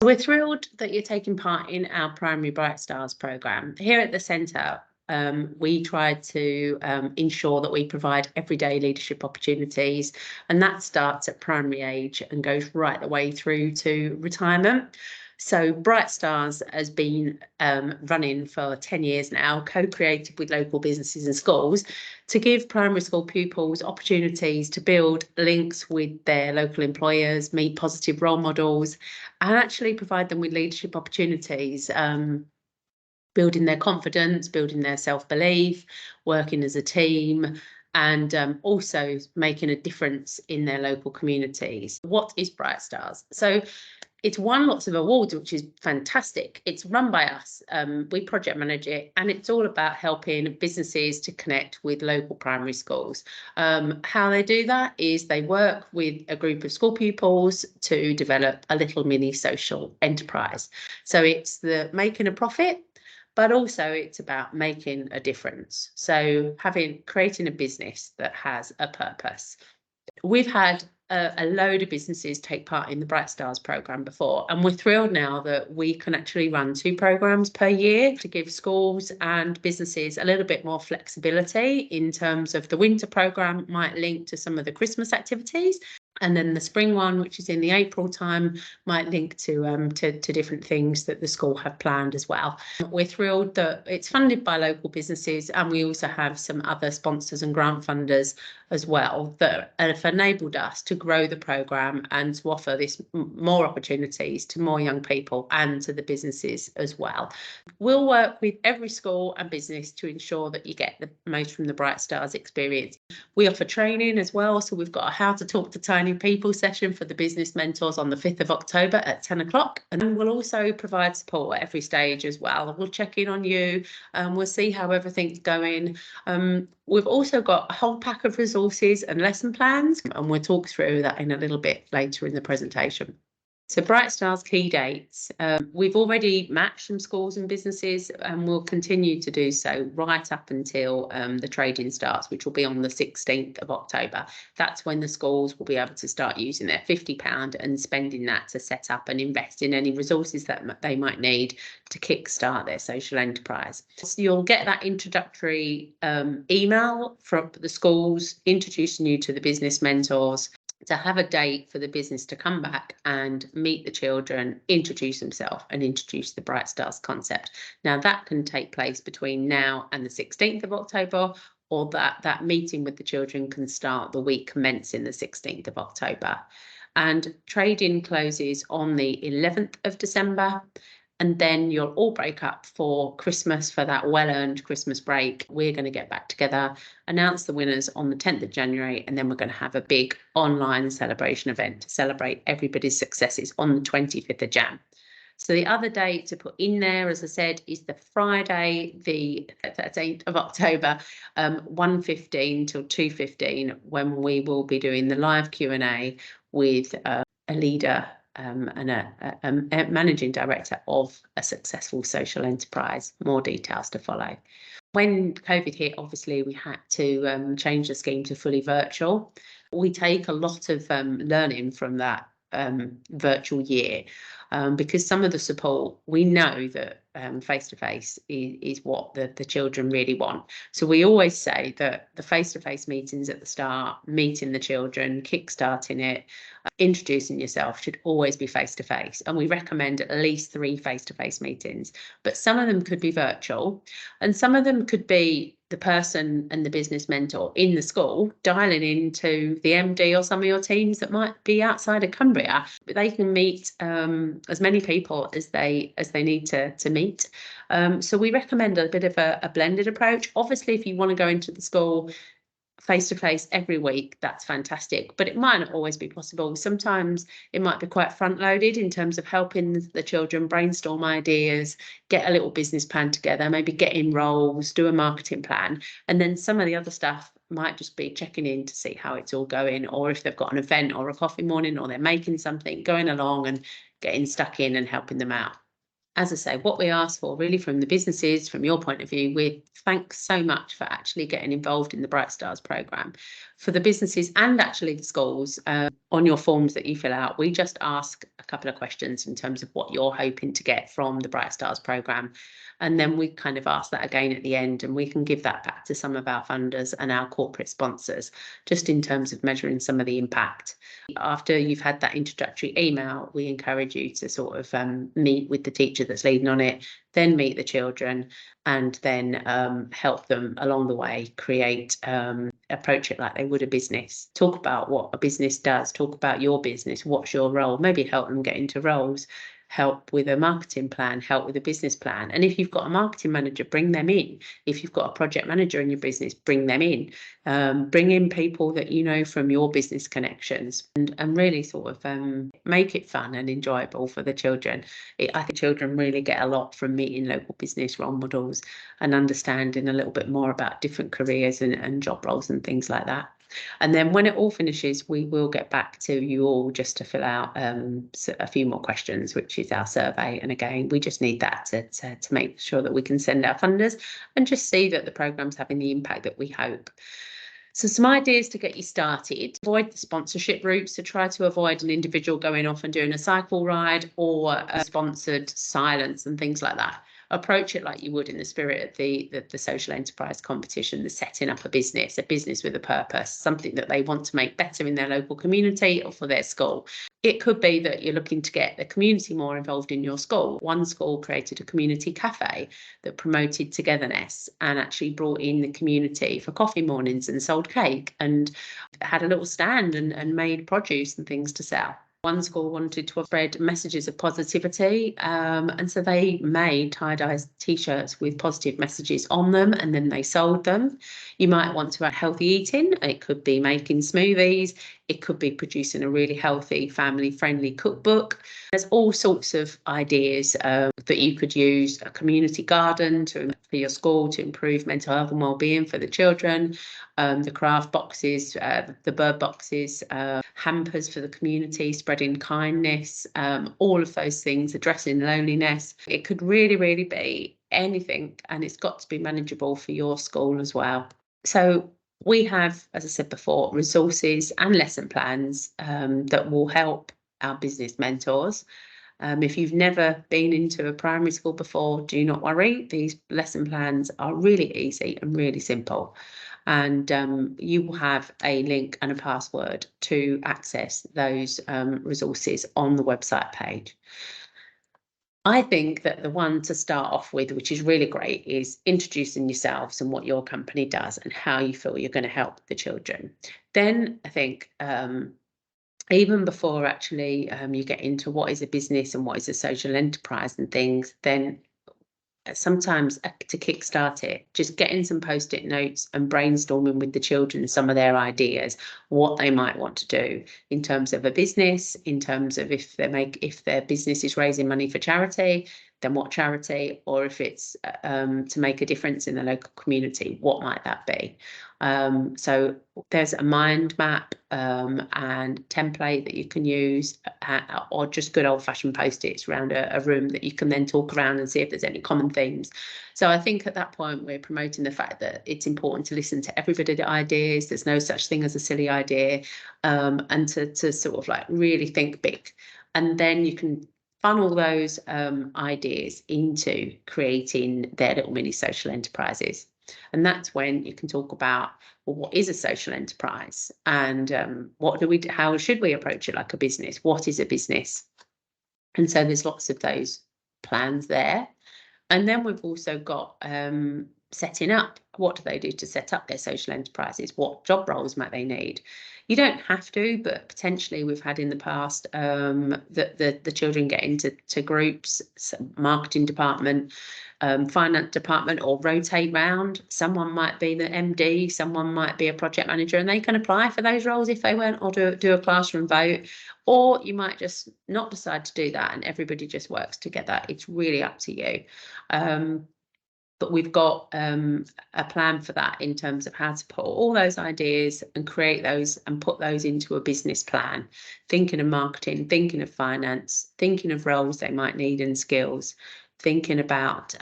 We're thrilled that you're taking part in our Primary Bright Stars programme. Here at the centre, we try to ensure that we provide everyday leadership opportunities, and that starts at primary age and goes right the way through to retirement. So Bright Stars has been running for 10 years now, co-created with local businesses and schools to give primary school pupils opportunities to build links with their local employers, meet positive role models, and actually provide them with leadership opportunities, building their confidence, building their self-belief, working as a team, and also making a difference in their local communities. What is Bright Stars? So it's won lots of awards, which is fantastic. It's run by us. We project manage it, and it's all about helping businesses to connect with local primary schools. How they do that is they work with a group of school pupils to develop a little mini social enterprise. So it's the making a profit, but also it's about making a difference. So creating a business that has a purpose. We've had a load of businesses take part in the Bright Stars programme before, and we're thrilled now that we can actually run 2 programmes per year to give schools and businesses a little bit more flexibility in terms of the winter programme might link to some of the Christmas activities, and then the spring one, which is in the April time, might link to different things that the school have planned as well. We're thrilled that it's funded by local businesses, and we also have some other sponsors and grant funders as well that have enabled us to grow the programme and to offer this more opportunities to more young people and to the businesses as well. We'll work with every school and business to ensure that you get the most from the Bright Stars experience. We offer training as well, so we've got a How to Talk to Tiny People session for the business mentors on the 5th of October at 10 o'clock, and we'll also provide support at every stage as well. We'll check in on you, we'll see how everything's going. We've also got a whole pack of resources and lesson plans, and we'll talk through that in a little bit later in the presentation. So Bright Stars key dates. We've already matched some schools and businesses, and we'll continue to do so right up until the trading starts, which will be on the 16th of October. That's when the schools will be able to start using their £50 and spending that to set up and invest in any resources that they might need to kickstart their social enterprise. So you'll get that introductory email from the schools introducing you to the business mentors, to have a date for the business to come back and meet the children, introduce themselves and introduce the Bright Stars concept. Now that can take place between now and the 16th of October, or that meeting with the children can start the week commencing the 16th of October. And trading closes on the 11th of December. And then you'll all break up for Christmas, for that well-earned Christmas break. We're going to get back together, announce the winners on the 10th of January, and then we're going to have a big online celebration event to celebrate everybody's successes on the 25th of Jan. So the other date to put in there, as I said, is the Friday, the 13th of October, 1:15 till 2:15, when we will be doing the live Q&A with a leader and a managing director of a successful social enterprise. More details to follow. When COVID hit, obviously we had to change the scheme to fully virtual. We take a lot of learning from that virtual year, because some of the support, we know that face-to-face is what the children really want. So we always say that the face-to-face meetings at the start, meeting the children, kick-starting it, introducing yourself, should always be face-to-face. And we recommend at least 3 face-to-face meetings, but some of them could be virtual, and some of them could be the person and the business mentor in the school dialing into the MD or some of your teams that might be outside of Cumbria. But they can meet as many people as they need to meet. So we recommend a bit of a blended approach. Obviously, if you want to go into the school face-to-face every week, that's fantastic, but it might not always be possible. Sometimes it might be quite front-loaded in terms of helping the children brainstorm ideas, get a little business plan together, maybe get in roles, do a marketing plan, and then some of the other stuff might just be checking in to see how it's all going, or if they've got an event or a coffee morning, or they're making something, going along and getting stuck in and helping them out. As I say, what we ask for really from the businesses, from your point of view, we thanks so much for actually getting involved in the Bright Stars programme, For the businesses and actually the schools, on your forms that you fill out, we just ask a couple of questions in terms of what you're hoping to get from the Bright Stars programme. And then we kind of ask that again at the end, and we can give that back to some of our funders and our corporate sponsors, just in terms of measuring some of the impact. After you've had that introductory email, we encourage you to sort of meet with the teacher that's leading on it, then meet the children, and then help them along the way create, approach it like they would a business. Talk about what a business does, talk about your business, what's your role, maybe help them get into roles, help with a marketing plan, help with a business plan. And if you've got a marketing manager, bring them in. If you've got a project manager in your business, bring them in. Bring in people that you know from your business connections, and really sort of make it fun and enjoyable for the children. I think children really get a lot from meeting local business role models and understanding a little bit more about different careers and job roles and things like that. And then when it all finishes, we will get back to you all just to fill out a few more questions, which is our survey. And again, we just need that to make sure that we can send our funders and just see that the programme's having the impact that we hope. So some ideas to get you started: avoid the sponsorship routes. So try to avoid an individual going off and doing a cycle ride or a sponsored silence and things like that. Approach it like you would in the spirit of the social enterprise competition, the setting up a business with a purpose, something that they want to make better in their local community or for their school. It could be that you're looking to get the community more involved in your school. One school created a community cafe that promoted togetherness and actually brought in the community for coffee mornings and sold cake and had a little stand and made produce and things to sell. One school wanted to spread messages of positivity, and so they made tie-dye t-shirts with positive messages on them, and then they sold them. You might want to add healthy eating. It could be making smoothies. It could be producing a really healthy, family-friendly cookbook. There's all sorts of ideas that you could use. A community garden for your school to improve mental health and well-being for the children. The craft boxes, the bird boxes, hampers for the community, spreading kindness, all of those things, addressing loneliness. It could really, really be anything, and it's got to be manageable for your school as well. So we have, as I said before, resources and lesson plans that will help our business mentors. If you've never been into a primary school before, do not worry. These lesson plans are really easy and really simple. And you will have a link and a password to access those resources on the website page. I think that the one to start off with, which is really great, is introducing yourselves and what your company does and how you feel you're going to help the children. Then I think even before actually you get into what is a business and what is a social enterprise and things, then sometimes to kickstart it, just getting some post-it notes and brainstorming with the children some of their ideas, what they might want to do in terms of a business, in terms of if their business is raising money for charity, then what charity, or if it's to make a difference in the local community, what might that be? So there's a mind map and template that you can use, or just good old-fashioned post-its around a room that you can then talk around and see if there's any common themes. So I think at that point we're promoting the fact that it's important to listen to everybody's ideas. There's no such thing as a silly idea, and to sort of like really think big, and then you can funnel those ideas into creating their little mini social enterprises. And that's when you can talk about, well, what is a social enterprise, and how should we approach it like a business? What is a business? And so there's lots of those plans there. And then we've also got setting up. What do they do to set up their social enterprises? What job roles might they need? You don't have to, but potentially we've had in the past that the children get into groups, marketing department, finance department, or rotate round. Someone might be the MD, someone might be a project manager, and they can apply for those roles if they want, or do a classroom vote. Or you might just not decide to do that and everybody just works together. It's really up to you. But we've got a plan for that in terms of how to put all those ideas and create those and put those into a business plan, thinking of marketing, thinking of finance, thinking of roles they might need and skills, thinking about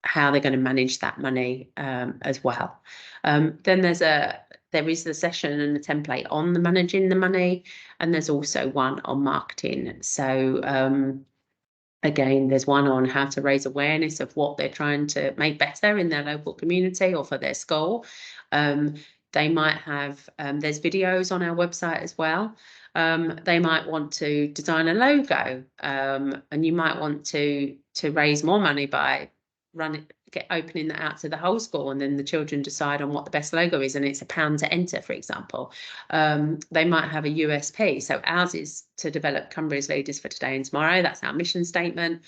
how they're going to manage that money as well. Then there is the session and the template on the managing the money, and there's also one on marketing. So again, there's one on how to raise awareness of what they're trying to make better in their local community or for their school. They might have, there's videos on our website as well. They might want to design a logo, and you might want to raise more money by opening that out to the whole school, and then the children decide on what the best logo is, and it's £1 to enter, for example. They might have a USP. So ours is to develop Cumbria's leaders for today and tomorrow. That's our mission statement,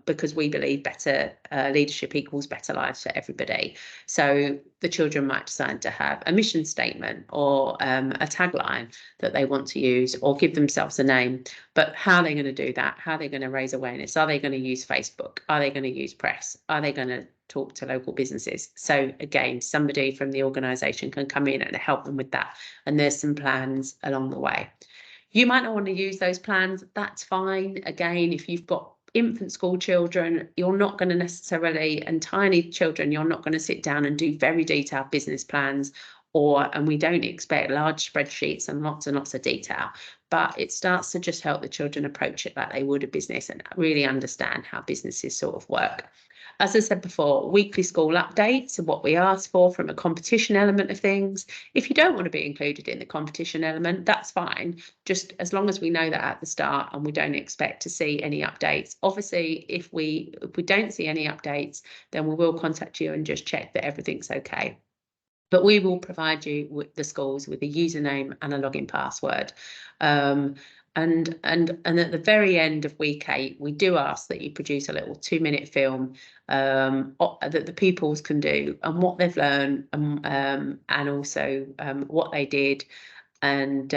because we believe better leadership equals better lives for everybody. So the children might decide to have a mission statement or a tagline that they want to use, or give themselves a name. But how are they going to do that? How are they going to raise awareness? Are they going to use Facebook? Are they going to use press? Are they going to talk to local businesses? So again, somebody from the organisation can come in and help them with that. And there's some plans along the way. You might not want to use those plans. That's fine. Again, if you've got infant school children, you're not going to necessarily, and tiny children, you're not going to sit down and do very detailed business plans, and we don't expect large spreadsheets and lots of detail, but it starts to just help the children approach it like they would a business and really understand how businesses sort of work. As I said before, weekly school updates are what we ask for from a competition element of things. If you don't want to be included in the competition element, that's fine, just as long as we know that at the start and we don't expect to see any updates. Obviously, if we don't see any updates, then we will contact you and just check that everything's okay. But we will provide you with the schools with a username and a login password. And at the very end of week 8, we do ask that you produce a little 2-minute film that the pupils can do and what they've learned, and also what they did, and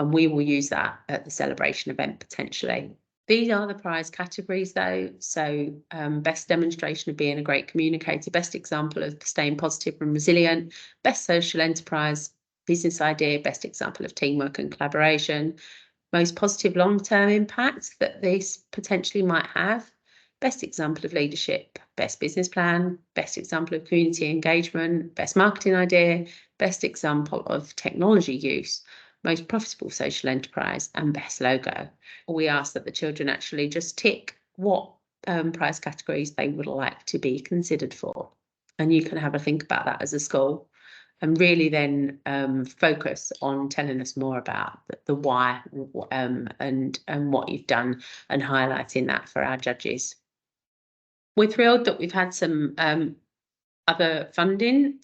we will use that at the celebration event potentially. These are the prize categories though. So best demonstration of being a great communicator, best example of staying positive and resilient, best social enterprise, business idea, best example of teamwork and collaboration, most positive long-term impact that this potentially might have, best example of leadership, best business plan, best example of community engagement, best marketing idea, best example of technology use, most profitable social enterprise, and best logo. We ask that the children actually just tick what prize categories they would like to be considered for. And you can have a think about that as a school, and really then focus on telling us more about the why and what you've done, and highlighting that for our judges. We're thrilled that we've had some other funding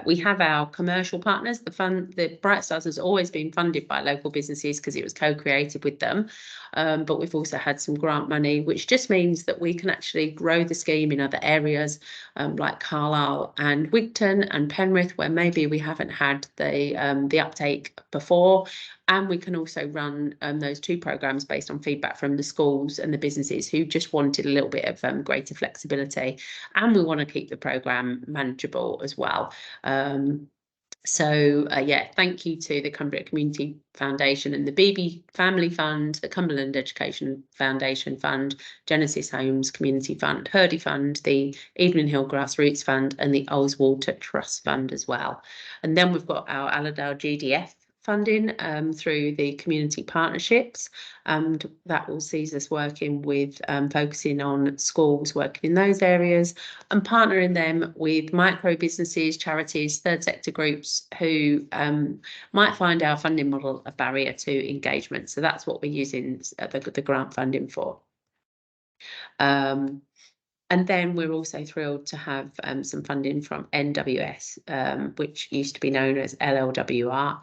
we have our commercial partners. The Bright Stars has always been funded by local businesses because it was co-created with them, but we've also had some grant money, which just means that we can actually grow the scheme in other areas like Carlisle and Wigton and Penrith, where maybe we haven't had the uptake before. And we can also run those 2 programs based on feedback from the schools and the businesses who just wanted a little bit of greater flexibility. And we want to keep the program manageable as well. Yeah, thank you to the Cumbria Community Foundation and the Beebe Family Fund, the Cumberland Education Foundation Fund, Genesis Homes Community Fund, Hurdy Fund, the Evening Hill Grassroots Fund, and the Oldswater Trust Fund as well. And then we've got our Allerdale GDF funding through the community partnerships, and that will see us working with focusing on schools working in those areas and partnering them with micro businesses, charities, third sector groups who might find our funding model a barrier to engagement. So that's what we're using the grant funding for. And then we're also thrilled to have some funding from NWS, which used to be known as LLWR.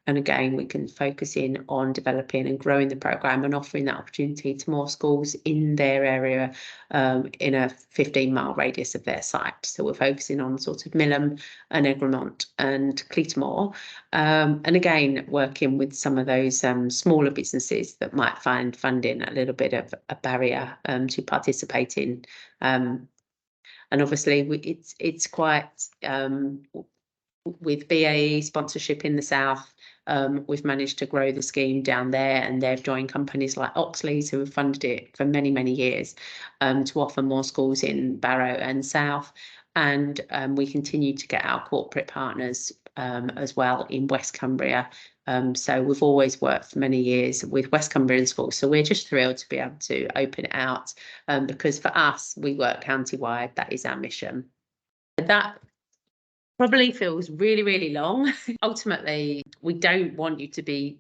And again, we can focus in on developing and growing the programme and offering that opportunity to more schools in their area in a 15-mile radius of their site. So we're focusing on sort of Millom and Egremont and Cleatamore. And again, working with some of those smaller businesses that might find funding a little bit of a barrier to participating. And obviously, it's quite... with BAE sponsorship in the south, we've managed to grow the scheme down there, and they've joined companies like Oxley's who have funded it for many years to offer more schools in Barrow and South. and we continue to get our corporate partners as well in West Cumbria. So we've always worked for many years with West Cumbrian schools. So we're just thrilled to be able to open it out because for us, we work county-wide. That is our mission. That probably feels really, really long. Ultimately, we don't want you to be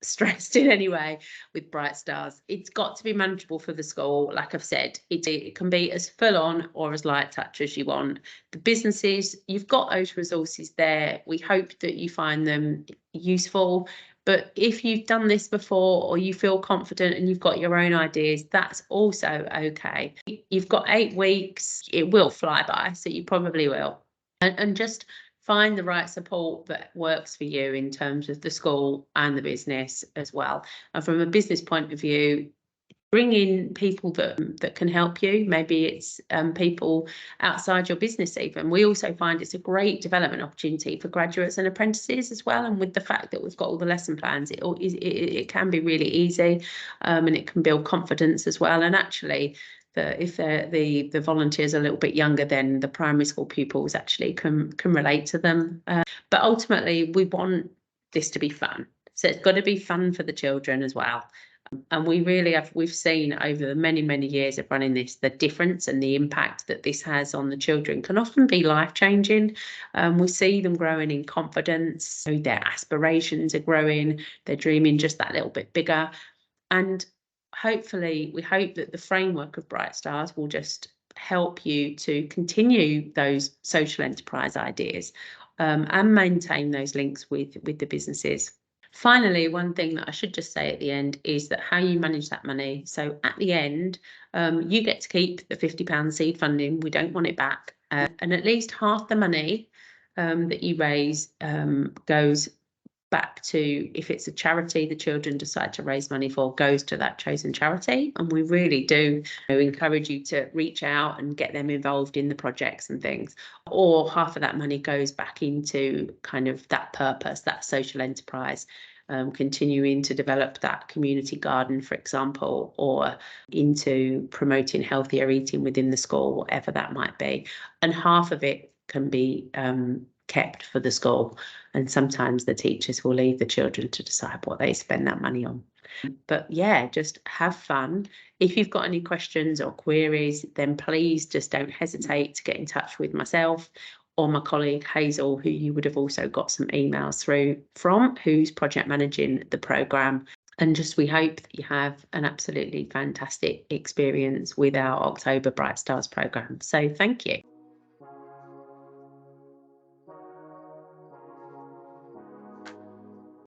stressed in any way with Bright Stars. It's got to be manageable for the school. Like I've said, it can be as full on or as light touch as you want. The businesses, you've got those resources there. We hope that you find them useful. But if you've done this before or you feel confident and you've got your own ideas, that's also okay. You've got 8 weeks. It will fly by, so you probably will. And just find the right support that works for you in terms of the school and the business as well. And from a business point of view, bring in people that can help you. Maybe it's people outside your business even. We also find it's a great development opportunity for graduates and apprentices as well. And with the fact that we've got all the lesson plans, it can be really easy and it can build confidence as well. And actually, if the volunteers are a little bit younger, then the primary school pupils actually can relate to them. But ultimately, we want this to be fun. So it's got to be fun for the children as well. And we've seen over the many, many years of running this, the difference and the impact that this has on the children can often be life-changing. We see them growing in confidence, so their aspirations are growing, they're dreaming just that little bit bigger. And hopefully, we hope that the framework of Bright Stars will just help you to continue those social enterprise ideas and maintain those links with the businesses. Finally, one thing that I should just say at the end is that how you manage that money. So at the end, you get to keep the £50 seed funding. We don't want it back. And at least half the money that you raise goes back to, if it's a charity the children decide to raise money for, goes to that chosen charity. And we really do encourage you to reach out and get them involved in the projects and things. Or half of that money goes back into kind of that purpose, that social enterprise, continuing to develop that community garden, for example, or into promoting healthier eating within the school, whatever that might be. And half of it can be kept for the school, and sometimes the teachers will leave the children to decide what they spend that money on. But yeah, just have fun. If you've got any questions or queries, then please just don't hesitate to get in touch with myself or my colleague Hazel, who you would have also got some emails through from, who's project managing the programme. And just we hope that you have an absolutely fantastic experience with our October Bright Stars programme. So thank you.